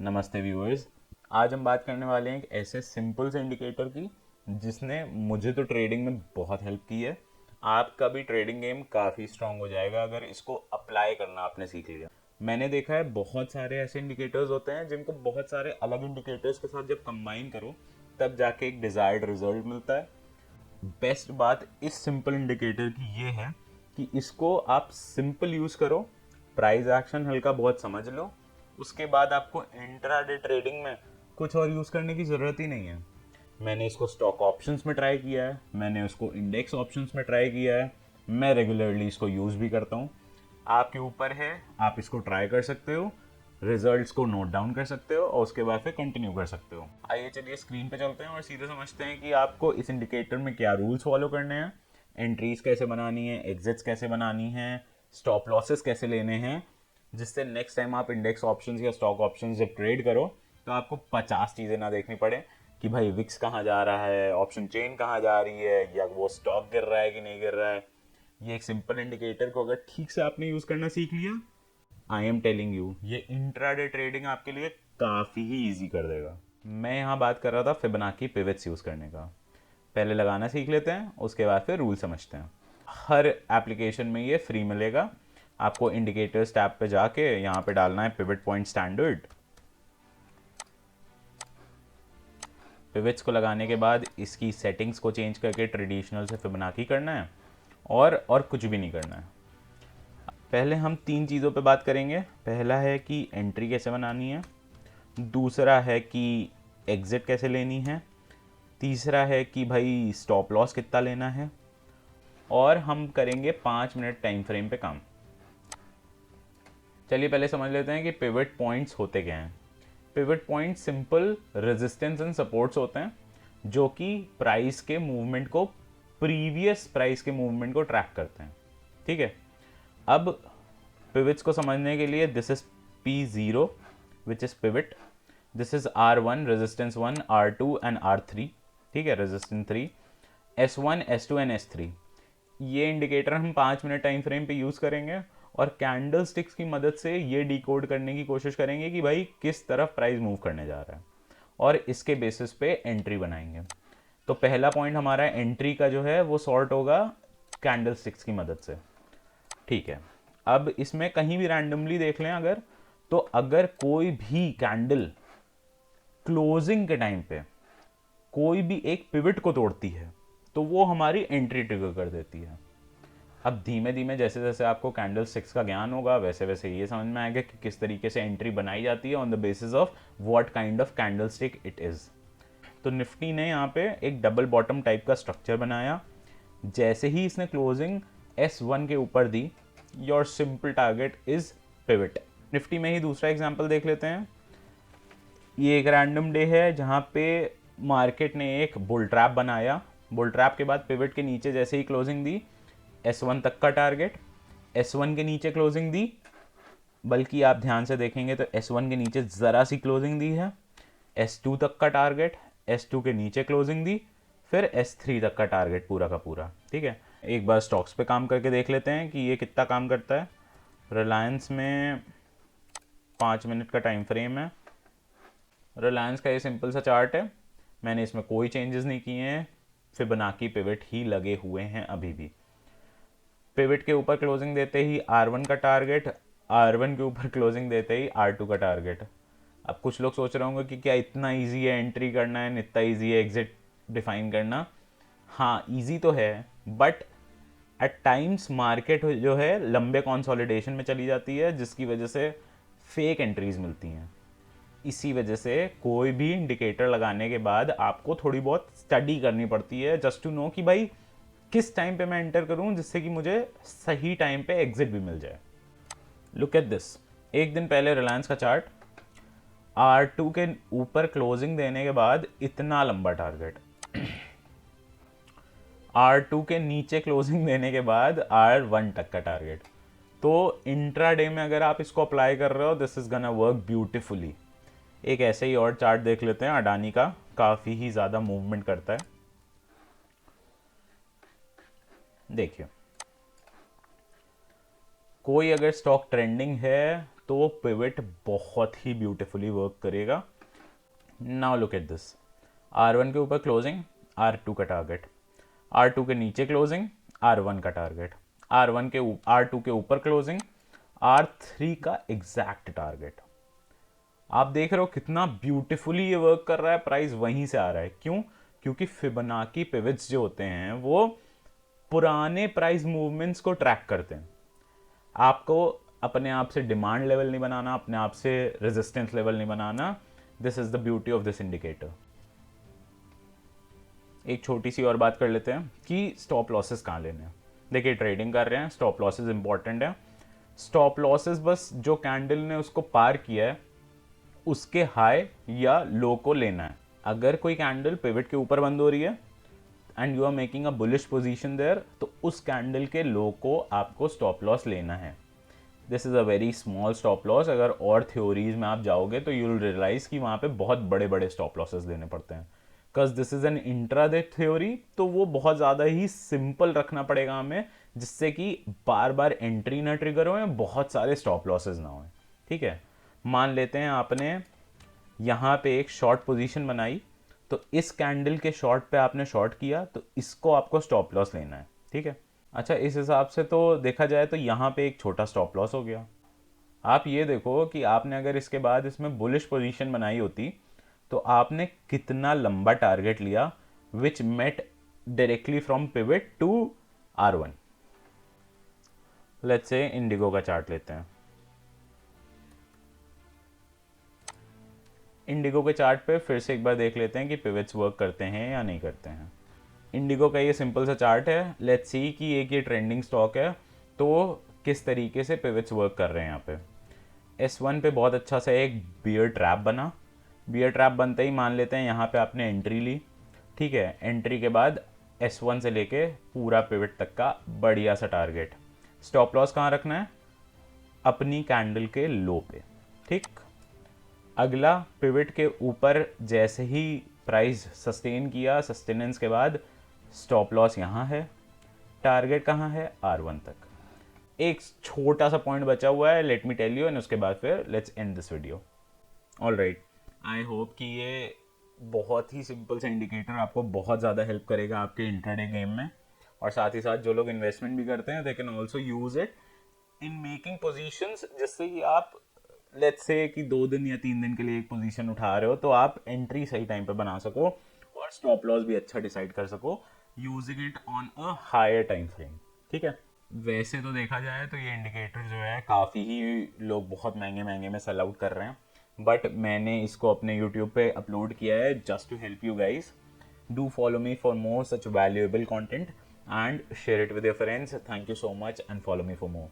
नमस्ते व्यूअर्स। आज हम बात करने वाले हैं एक ऐसे सिंपल से इंडिकेटर की जिसने मुझे तो ट्रेडिंग में बहुत हेल्प की है। आपका भी ट्रेडिंग गेम काफ़ी स्ट्रांग हो जाएगा अगर इसको अप्लाई करना आपने सीख लिया। मैंने देखा है बहुत सारे ऐसे इंडिकेटर्स होते हैं जिनको बहुत सारे अलग इंडिकेटर्स के साथ जब कंबाइन करो तब जाके एक डिज़ायर्ड रिजल्ट मिलता है। बेस्ट बात इस सिंपल इंडिकेटर की ये है कि इसको आप सिंपल यूज़ करो, प्राइस एक्शन हल्का बहुत समझ लो, उसके बाद आपको इंट्राडे ट्रेडिंग में कुछ और यूज़ करने की ज़रूरत ही नहीं है। मैंने इसको स्टॉक ऑप्शंस में ट्राई किया है, मैंने उसको इंडेक्स ऑप्शंस में ट्राई किया है, मैं रेगुलरली इसको यूज़ भी करता हूँ। आपके ऊपर है, आप इसको ट्राई कर सकते हो, रिजल्ट्स को नोट डाउन कर सकते हो और उसके बाद फिर कंटिन्यू कर सकते हो। आइए चलिए स्क्रीन पे चलते हैं और सीधे समझते हैं कि आपको इस इंडिकेटर में क्या रूल्स फॉलो करने हैं, एंट्रीज कैसे बनानी है, एग्जिट्स कैसे बनानी है, स्टॉप लॉसेस कैसे लेने हैं, जिससे नेक्स्ट टाइम आप इंडेक्स ऑप्शंस या स्टॉक ऑप्शंस जब ट्रेड करो तो आपको 50 चीज़ें ना देखनी पड़े कि भाई विक्स कहाँ जा रहा है, ऑप्शन चेन कहाँ जा रही है, या वो स्टॉक गिर रहा है कि नहीं गिर रहा है। ये एक सिंपल इंडिकेटर को अगर ठीक से आपने यूज़ करना सीख लिया, आई एम टेलिंग यू, ये इंट्राडे ट्रेडिंग आपके लिए काफ़ी ही ईजी कर देगा। मैं यहाँ बात कर रहा था फिबोनाची पिवट्स यूज़ करने का। पहले लगाना सीख लेते हैं, उसके बाद फिर रूल समझते हैं। हर एप्लीकेशन में ये फ्री मिलेगा। आपको इंडिकेटर्स टैब पे जाके यहाँ पे डालना है पिवट पॉइंट स्टैंडर्ड। पिवट्स को लगाने के बाद इसकी सेटिंग्स को चेंज करके ट्रेडिशनल से फिबोनाची करना है और कुछ भी नहीं करना है। पहले हम 3 चीज़ों पे बात करेंगे। पहला है कि एंट्री कैसे बनानी है, दूसरा है कि एग्ज़िट कैसे लेनी है, तीसरा है कि भाई स्टॉप लॉस कितना लेना है, और हम करेंगे 5 मिनट टाइम फ्रेम पे काम। चलिए पहले समझ लेते हैं कि पिवट पॉइंट्स होते क्या हैं। Pivot point simple resistance and supports होते हैं जो कि प्राइस के मूवमेंट को, प्रीवियस प्राइस के मूवमेंट को ट्रैक करते हैं। ठीक है, अब पिवट्स को समझने के लिए this is P0 which is pivot, this is R1 resistance 1, R2 and R3। ठीक है, resistance 3, S1 S2 and S3। ये इंडिकेटर हम 5 मिनट टाइम फ्रेम पे यूज़ करेंगे और कैंडल स्टिक्स की मदद से ये डिकोड करने की कोशिश करेंगे कि भाई किस तरफ प्राइस मूव करने जा रहा है, और इसके बेसिस पे एंट्री बनाएंगे। तो पहला पॉइंट हमारा एंट्री का जो है वो सॉर्ट होगा कैंडल स्टिक्स की मदद से। ठीक है, अब इसमें कहीं भी रैंडमली देख लें अगर, तो अगर कोई भी कैंडल क्लोजिंग के टाइम पे कोई भी एक पिवट को तोड़ती है तो वो हमारी एंट्री ट्रिगर कर देती है। अब धीमे धीमे जैसे जैसे आपको कैंडल स्टिक्स का ज्ञान होगा वैसे वैसे ये समझ में आएगा कि किस तरीके से एंट्री बनाई जाती है on the basis of what kind of candlestick it is. तो निफ्टी ने यहाँ पे एक डबल बॉटम टाइप का स्ट्रक्चर बनाया। जैसे ही इसने क्लोजिंग S1 के ऊपर दी, your simple target is pivot. Nifty में ही दूसरा एग्जांपल देख लेते हैं। ये एक रैंडम डे है जहाँ पे मार्केट ने एक बुल ट्रैप बनाया। बुल ट्रैप के बाद पिवट के नीचे जैसे ही क्लोजिंग दी, S1 तक का टारगेट, S1 के नीचे क्लोजिंग दी, बल्कि आप ध्यान से देखेंगे तो S1 के नीचे ज़रा सी क्लोजिंग दी है, S2 तक का टारगेट, S2 के नीचे क्लोजिंग दी, फिर S3 तक का टारगेट पूरा का पूरा। ठीक है, एक बार स्टॉक्स पे काम करके देख लेते हैं कि ये कितना काम करता है। रिलायंस में 5 मिनट का टाइम फ्रेम है। रिलायंस का ये सिंपल सा चार्ट है, मैंने इसमें कोई चेंजेस नहीं किए हैं, फिबोनाची पिवट ही लगे हुए हैं अभी भी। पिवट के ऊपर क्लोजिंग देते ही R1 का टारगेट, R1 के ऊपर क्लोजिंग देते ही R2 का टारगेट। अब कुछ लोग सोच रहे होंगे कि क्या इतना इजी है एंट्री करना है, इतना इजी है एग्जिट डिफाइन करना। हाँ इजी तो है, बट एट टाइम्स मार्केट जो है लंबे कंसोलिडेशन में चली जाती है जिसकी वजह से फेक एंट्रीज मिलती हैं। इसी वजह से कोई भी इंडिकेटर लगाने के बाद आपको थोड़ी बहुत स्टडी करनी पड़ती है जस्ट टू नो कि भाई किस टाइम पे मैं एंटर करूं जिससे कि मुझे सही टाइम पे एग्जिट भी मिल जाए। लुक एट दिस, एक दिन पहले रिलायंस का चार्ट, R2 के ऊपर क्लोजिंग देने के बाद इतना लंबा टारगेट, R2 के नीचे क्लोजिंग देने के बाद R1 तक का टारगेट। तो इंट्राडे में अगर आप इसको अप्लाई कर रहे हो दिस इज गना वर्क ब्यूटिफुली। एक ऐसे ही और चार्ट देख लेते हैं अडानी का, काफ़ी ही ज़्यादा मूवमेंट करता है। देखिए, कोई अगर स्टॉक ट्रेंडिंग है तो वो पिवट बहुत ही ब्यूटिफुली वर्क करेगा। Now look at this, R1 के ऊपर क्लोजिंग, R2 का टारगेट, R2 के नीचे क्लोजिंग, R1 का टारगेट, R2 के ऊपर क्लोजिंग, R3 का एग्जैक्ट टारगेट। आप देख रहे हो कितना ब्यूटीफुली ये वर्क कर रहा है, प्राइस वहीं से आ रहा है। क्यों? क्योंकि फिबोनाची पिवट्स जो होते हैं वो पुराने प्राइस मूवमेंट्स को ट्रैक करते हैं। आपको अपने आप से डिमांड लेवल नहीं बनाना, अपने आप से रेजिस्टेंस लेवल नहीं बनाना। This is the beauty of this indicator. एक छोटी सी और बात कर लेते हैं कि स्टॉप लॉसेस कहाँ लेने हैं। देखिए ट्रेडिंग कर रहे हैं, स्टॉप लॉसेस इंपॉर्टेंट है। स्टॉप लॉसेस बस जो कैंडल ने उसको पार किया है उसके हाई या लो को लेना है। अगर कोई कैंडल पिवट के ऊपर बंद हो रही है and you are making a bullish position there, तो उस कैंडल के लो को आपको स्टॉप लॉस लेना है। This is a very small stop loss. अगर और थ्योरीज में आप जाओगे तो यू विल रियलाइज कि वहाँ पे बहुत बड़े बड़े स्टॉप लॉसेस लेने पड़ते हैं। Because this is an intraday theory, तो वो बहुत ज़्यादा ही सिंपल रखना पड़ेगा हमें, जिससे कि बार बार एंट्री ना ट्रिगर हो या बहुत सारे स्टॉप लॉसेज ना हो। ठीक है, मान लेते हैं आपने यहाँ पे एक शॉर्ट पोजीशन बनाई, तो इस कैंडल के शॉर्ट पे आपने शॉर्ट किया, तो इसको आपको स्टॉप लॉस लेना है। ठीक है, अच्छा इस हिसाब से तो देखा जाए तो यहाँ पे एक छोटा स्टॉप लॉस हो गया। आप ये देखो कि आपने अगर इसके बाद इसमें बुलिश पोजीशन बनाई होती तो आपने कितना लंबा टारगेट लिया, which met directly from pivot to R1। Let's say IndiGo का चार्ट लेते हैं। इंडिगो के चार्ट पे फिर से एक बार देख लेते हैं कि पिवट्स वर्क करते हैं या नहीं करते हैं। इंडिगो का ये सिंपल सा चार्ट है। लेट्स सी कि एक ये ट्रेंडिंग स्टॉक है, तो किस तरीके से पिवट्स वर्क कर रहे हैं। यहाँ पे S1 पे बहुत अच्छा सा एक बियर ट्रैप बना। बियर ट्रैप बनते ही मान लेते हैं यहाँ पे आपने एंट्री ली। ठीक है, एंट्री के बाद S1 से लेके पूरा पिवट तक का बढ़िया सा टारगेट। स्टॉप लॉस कहाँ रखना है? अपनी कैंडल के लो पे। ठीक, अगला पिवट के ऊपर जैसे ही प्राइस सस्टेन किया, सस्टेनेंस के बाद स्टॉप लॉस यहाँ है, टारगेट कहाँ है? R1 तक। एक छोटा सा पॉइंट बचा हुआ है, let me tell you, and उसके बाद फिर let's end this video. All right, I hope कि ये बहुत ही सिंपल सा इंडिकेटर आपको बहुत ज़्यादा हेल्प करेगा आपके इंट्राडे गेम में। और साथ ही साथ जो लोग इन्वेस्टमेंट भी करते हैं they can also use it in making positions, जिससे कि आप लेट्स से कि 2 दिन या 3 दिन के लिए एक पोजीशन उठा रहे हो तो आप एंट्री सही टाइम पे बना सको और स्टॉप लॉस भी अच्छा डिसाइड कर सको using it on a higher time frame. ठीक है, वैसे तो देखा जाए तो ये इंडिकेटर जो है काफ़ी ही लोग बहुत महंगे महंगे में सेल आउट कर रहे हैं, बट मैंने इसको अपने यूट्यूब पे अपलोड किया है just to help you guys. Do follow me for more such valuable content and share it with your friends. Thank you so much and follow me for more.